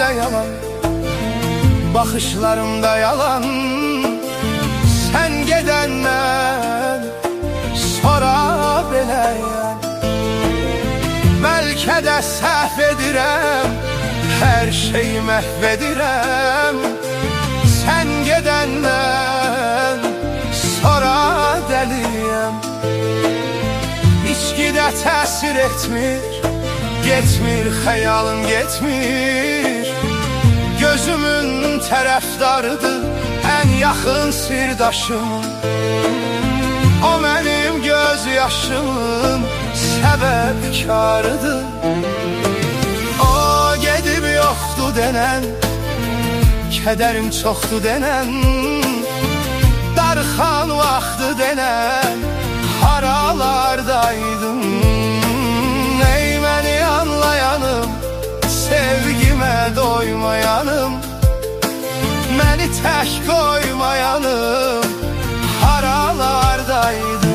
Yalan, bakışlarımda yalan. Sen gedəndən sonra beləyəm. Bəlkə də səhv edirəm, hər şeyi məhv edirəm. Sen gedəndən sonra dəliyəm. İçkidə təsir etmir, getmir xəyalım getmir. Gözümün tərəfdarıdır ən yaxın sirdaşım. O mənim göz yaşımın səbəbkarıdır. O gedib yoxdur denən, kədərim çoxdur denən, darxan vaxtı denən, haralardaydın. Ey məni anlayanım, sevgimə doymayanım, məni tək qoymayanım, haralardaydın.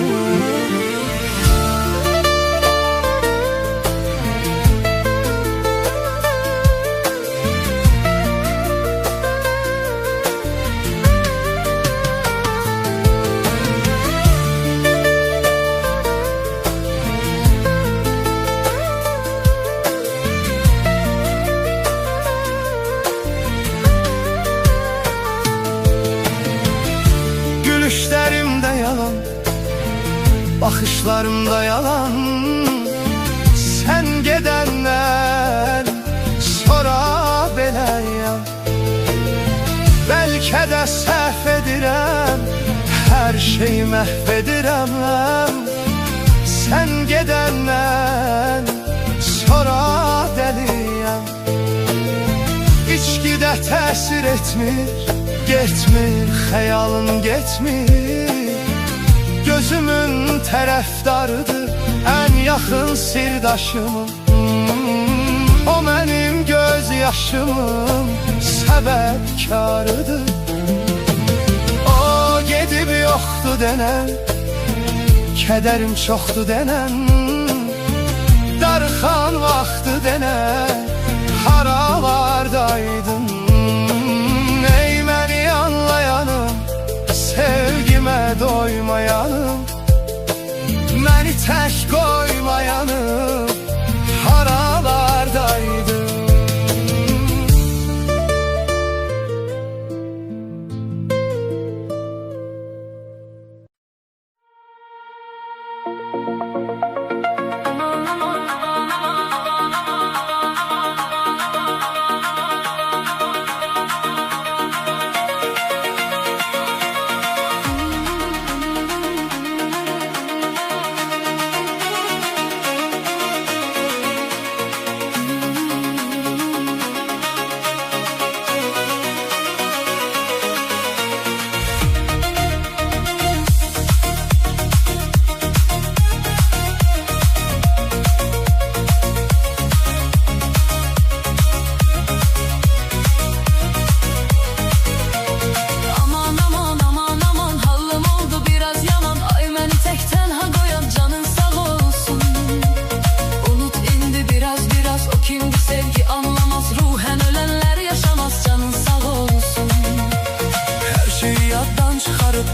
Gülüşlerimde yalan, bakışlarımda yalan. Sen gedəndən sonra beləyəm. Bəlkə də səhv edirəm, hər şeyi məhv edirəm. Sen gedəndən sonra dəliyəm. İçkidə təsir etmir, getmir xəyalım getmir. Gözümün tərəfdarıdır ən yaxın sirdaşımım. O mənim göz yaşımın səbəbkarıdır. O gedib yoxdur denən, kədərim çoxdur denən, darxan vaxtı denən, haralardaydın. Ey məni anlayanım, sevgimə doymayanım, məni tək qoymayanım, haralardaydın.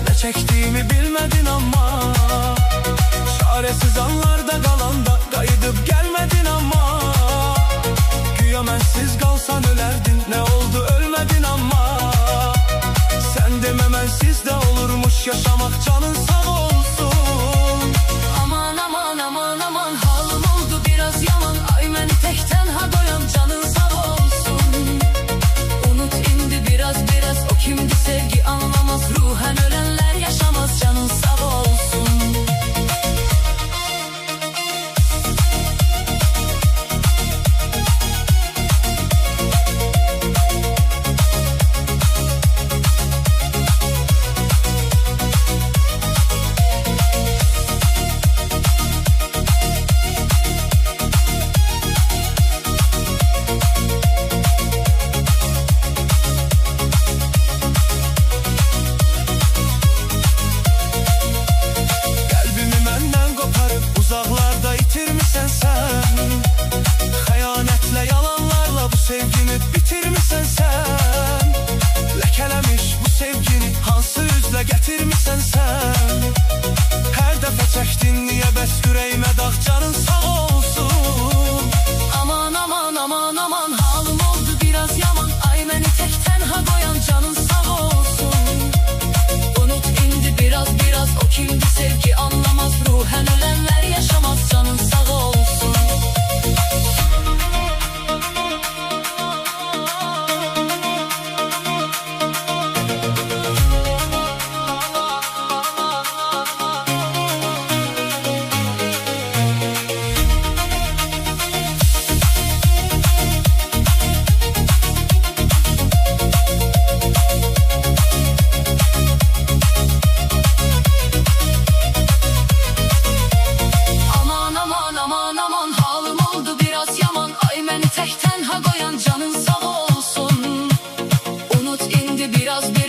Ne çektiğimi bilmedin ama, çaresiz anlarda kalanda kayıdıp gelmedin ama. Güya bensiz kalsan ölerdin, ne oldu ölmedin ama. Sen dememensiz de olurmuş yaşamak, canın sağ olsun. Aman aman aman aman, halım oldu biraz yaman. Ay beni tekten ha doyan, canın sağ olsun. Unut indi biraz biraz, o kimdi sevgi anlamaz. Ruhen ölenler yaşamaz, canın sağ olsun.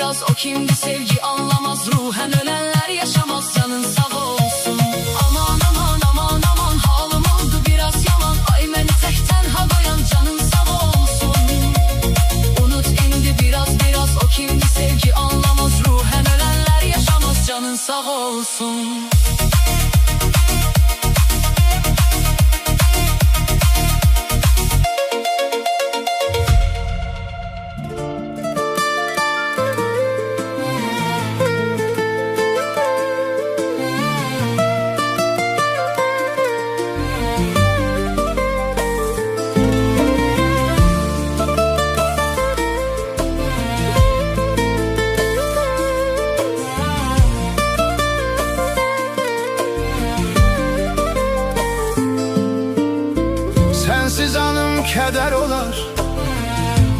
biraz o kimdi sevgi anlamaz. Ruhen ölenler yaşamaz, canın sağ olsun. Aman aman aman aman halim oldu biraz yaman. Ay məni təkdən ha qoyan canın sağ olsun. Unut indi biraz o kimdi sevgi anlamaz. Ruhen ölenler yaşamaz, canın sağ olsun. Sensiz anım keder olar,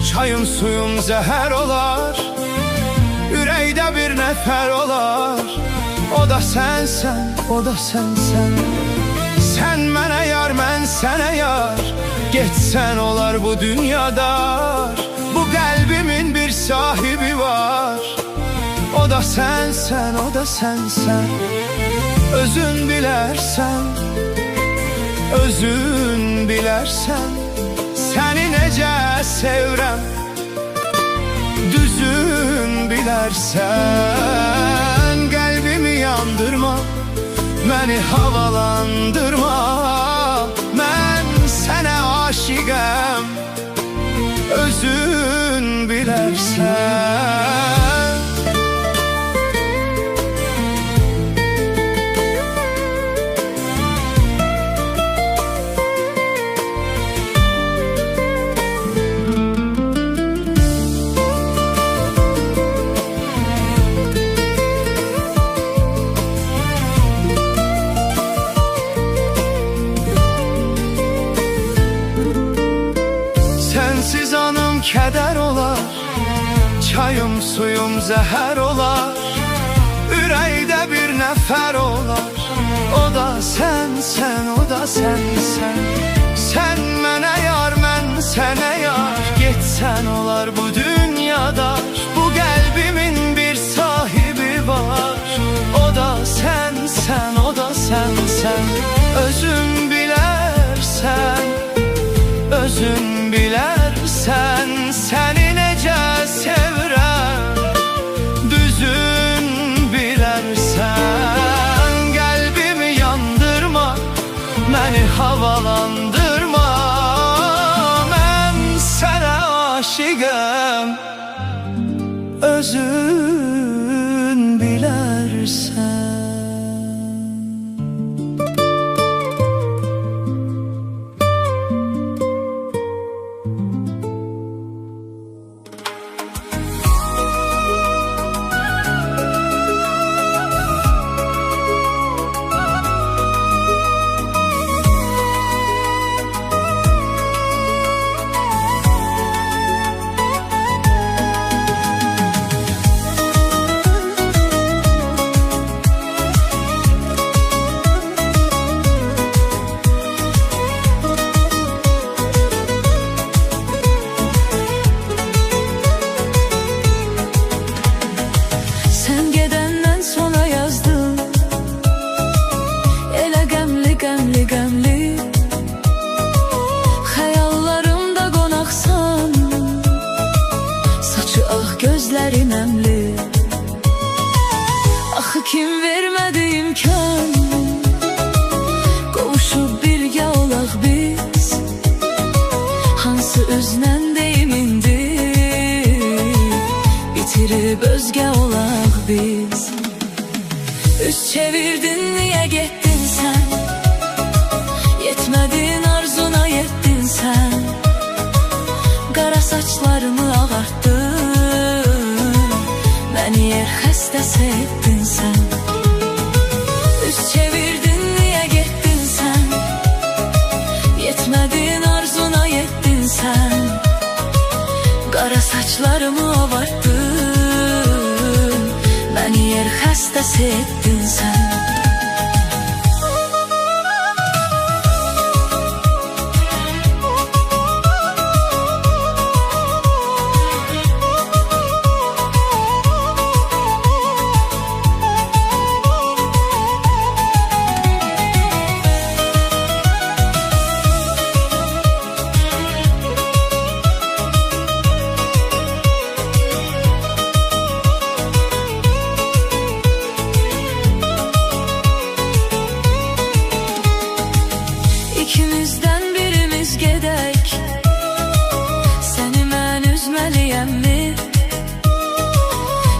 çayım suyum zəhər olar. Ürəkdə bir nəfər olar, o da sənsən, o da sənsən. Sən mənə yar, mən sənə yar, getsən olar bu dünyada. Bu qəlbimin bir sahibi var, o da sənsən, o da sənsən. Özün bilərsən, özün bilərsən, səni necə sevirəm. Düzün bilərsən, qəlbimi yandırma, məni havalandırma. Mən sənə aşiqəm, özün bilərsən. Sensiz anım keder olar, çayım suyum zəhər olar. Ürəkdə bir nəfər olar, o da sənsən, o da sənsən. Sən mənə yar, mən sənə yar, getsən olar bu dünyada. Bu qəlbimin bir sahibi var, o da sənsən, o da sənsən. Özün bilərsən, özün bilərsən, səni necə sevirəm. Düzün bilərsən, qəlbimi yandırma, məni havalandırma. Mən sənə aşiqəm, özün bilərsən. Gözlərin əmli, axı kim vermədi imkan, qovuşub birgə olaq biz. Hansı özdən deyim indi, bitirib özgə olaq biz. Üz çevirdin, niyə getdin sən? Yetmədin arzuna, yetdin sən. Qara saçlarımı ağartdın, məni yer xəstəsi etdin sən. Üz çevirdin, niyə getdin sən? Yetmədin arzuna, yetdin sən. Qara saçlarımı ağartdın, məni yer xəstəsi etdin sən.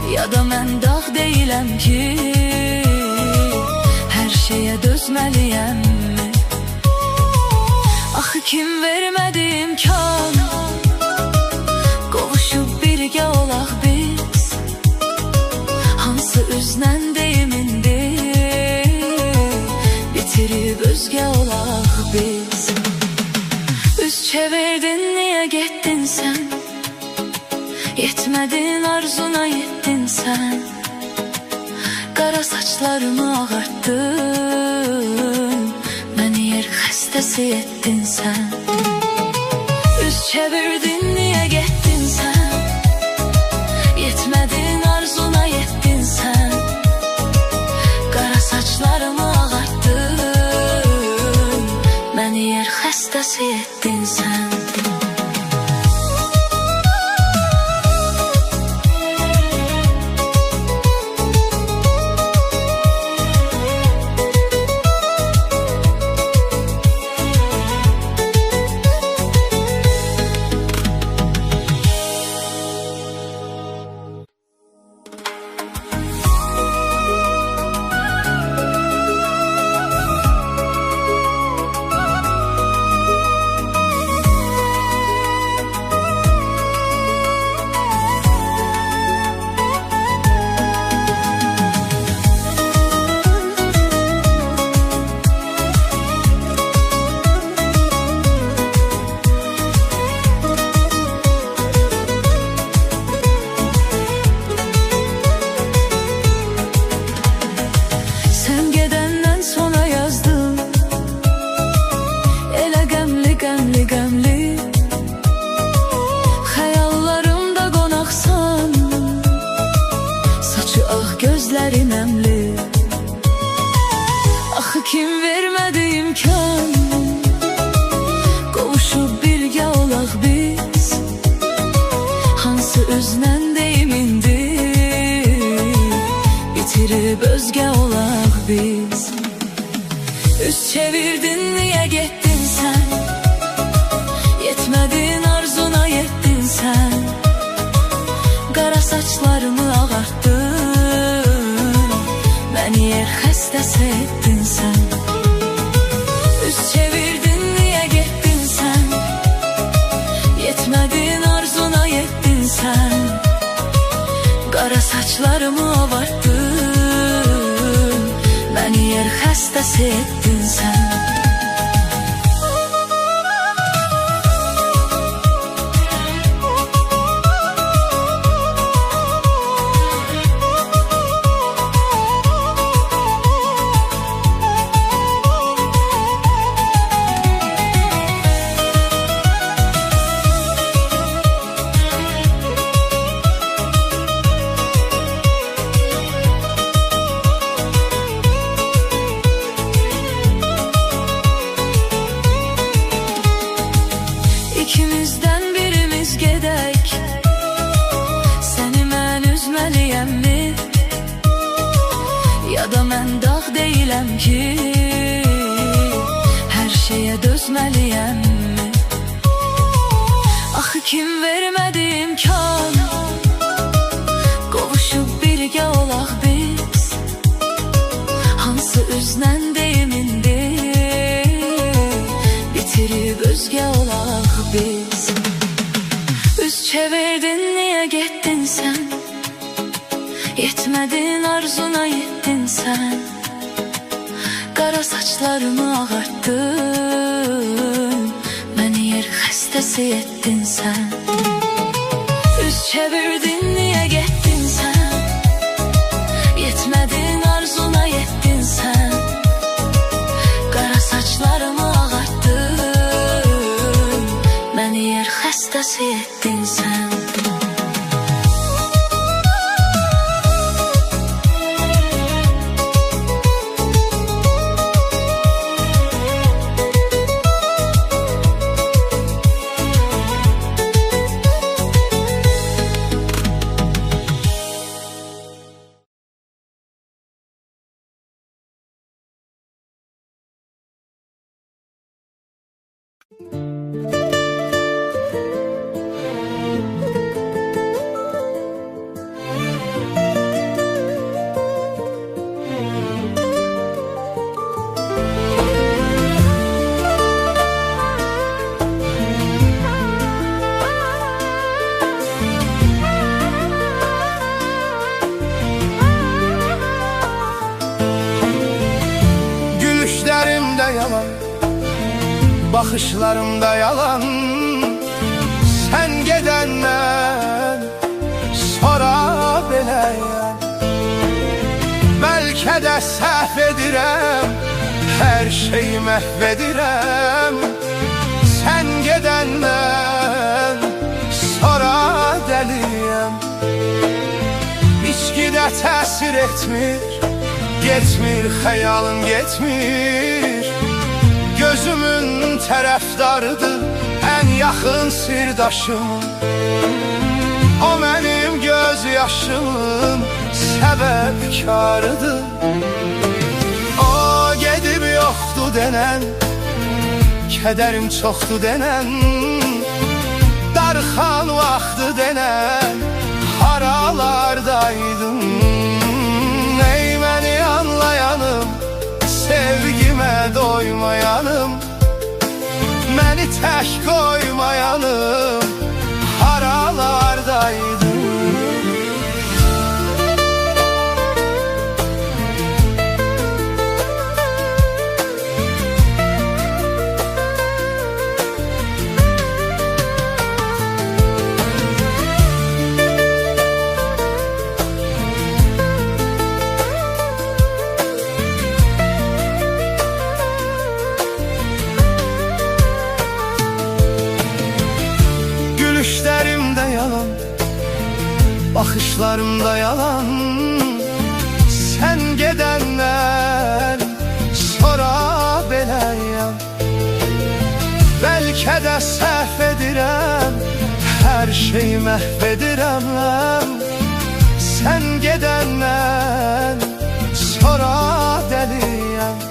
Ya da mən dağ deyiləm ki, hər şeyə dözməliyəmmi? Axı kim vermədi imkan, qovuşub birgə olaq biz? Hansı üzdən deyimindir, bitirib özgə olaq biz? Üz çevirdin, niyə getdin sən? Yetmədin, arzuna yetdin sən. Qara saçlarımı ağartdın, məni yer xəstəsi etdin sən. Üz çevirdin, niyə getdin sən? Yetmədin, arzuna yetdin sən. Qara saçlarımı ağartdın, məni yer xəstəsi etdin sən. Gözlərin əmli, axı kim vermədi imkan, qovuşub birgə olaq biz? Hansı üzdən deyimindir, bitirib özgə olaq biz? Üz çevirdin, niyə getdin sən? Yetmədin, arzuna yetdin sən. Qara saçlarımı ağartdın, məni yer xəstəsi etdin sən. Üz çevirdin, niyə getdin sən? Yetmədin, arzuna yetdin sən. Qara saçlarımı ağartdın, məni yer xəstəsi etdin sən. İkimizdən birimiz gedək, səni mən üzməliyəmmi? Ya da mən dağ deyiləm ki, hər şeyə dözməliyəmmi? Axı kim vermədi imkan, qovuşub birgə olaq biz? Hansı üzdən deyimindir, bitirib özgə olaq biz? Üz çevirdin, niyə getdin sən? Yetmədin, arzuna yetdin sən. Qara saçlarımı ağartdın, məni yer xəstəsi etdin sən. Üz çevirdin, niyə getdin sən? Yetmədin, arzuna yetdin sən. Qara saçlarımı ağartdın, məni yer xəstəsi etdin sən. Baxışlarımda yalan Sən gedəndən sonra beləyəm Bəlkə də səhv edirəm Hər şeyi məhv edirəm Sən gedəndən sonra dəliyəm İçkidə təsir etmir Getmir, xəyalım getmir Gözümün tərəfdarıdır Ən yaxın sirdaşım O mənim göz yaşımın səbəbkarıdır O gedib yoxdur denən Kədərim çoxdur denən Darxan vaxtı denən Haralardaydın Ey məni anlayanım Sevgimə doymayanım Məni tək qoymayanım Haralardaydın Gülüşlərimdə yalan Baxışlarımda yalan Sən gedəndən sonra beləyəm Bəlkə də səhv edirəm Hər şeyi məhv edirəm Sən gedəndən sonra dəliyəm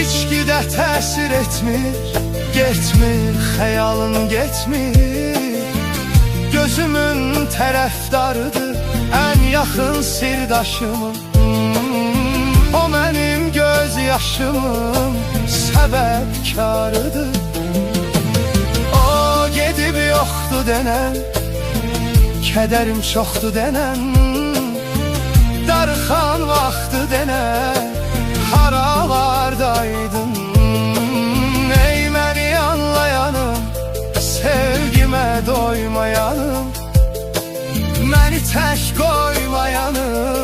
İçkidə təsir etmir Getmir, xəyalın getmir Gözümün tərəfdarıdır Ən yaxın sirdaşımın O mənim göz yaşımın səbəbkarıdır O gedib yoxdur denən Kədərim çoxdur denən Darxan vaxtı denən Haralardaydın Ey məni anlayanım Sevgimə doymayanım Məni tək qoymayanım